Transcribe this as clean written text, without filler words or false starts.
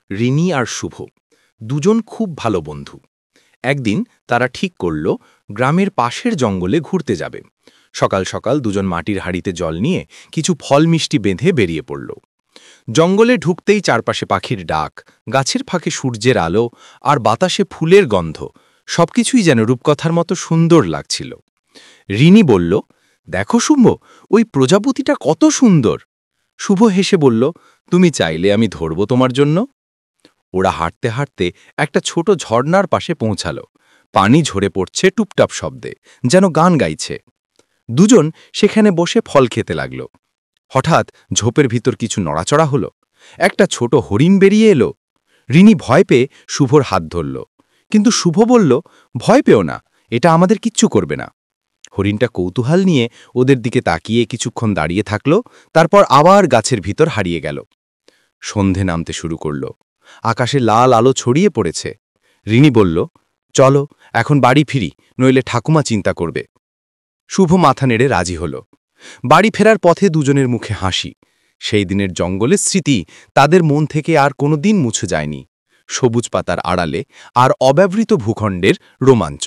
রিনি আর শুভ দুজন খুব ভালো বন্ধু। একদিন তারা ঠিক করল গ্রামের পাশের জঙ্গলে ঘুরতে যাবে। সকাল সকাল দুজন মাটির হাঁড়িতে জল নিয়ে কিছু ফল মিষ্টি বেঁধে বেরিয়ে পড়ল। জঙ্গলে ঢুকতেই চারপাশে পাখির ডাক, গাছের ফাঁকে সূর্যের আলো আর বাতাসে ফুলের গন্ধ, সবকিছুই যেন রূপকথার মতো সুন্দর লাগছিল। রিনি বলল, দেখো শুম্ভ, ওই প্রজাপতিটা কত সুন্দর। শুভ হেসে বলল, তুমি চাইলে আমি ধরব তোমার জন্য। ওরা হাঁটতে হাঁটতে একটা ছোট ঝর্ণার পাশে পৌঁছাল। পানি ঝরে পড়ছে টুপটাপ শব্দে, যেন গান গাইছে। দুজন সেখানে বসে ফল খেতে লাগল। হঠাৎ ঝোপের ভিতর কিছু নড়াচড়া হলো। একটা ছোট হরিণ বেরিয়ে এলো। রিনি ভয় পেয়ে শুভর হাত ধরল, কিন্তু শুভ বলল, ভয় পেও না, এটা আমাদের কিচ্ছু করবে না। হরিণটা কৌতূহল নিয়ে ওদের দিকে তাকিয়ে কিছুক্ষণ দাঁড়িয়ে থাকল, তারপর আবার গাছের ভিতর হারিয়ে গেল। সন্ধে নামতে শুরু করল। আকাশে লাল আলো ছড়িয়ে পড়েছে। রিনি বলল, চলো এখন বাড়ি ফিরি, নইলে ঠাকুমা চিন্তা করবে। শুভ মাথা নেড়ে রাজি হল। বাড়ি ফেরার পথে দুজনের মুখে হাসি। সেই দিনের জঙ্গলের স্মৃতি তাদের মন থেকে আর কোনো দিন মুছে যায়নি। সবুজ পাতার আড়ালে আর অব্যবহৃত ভূখণ্ডের রোমাঞ্চ।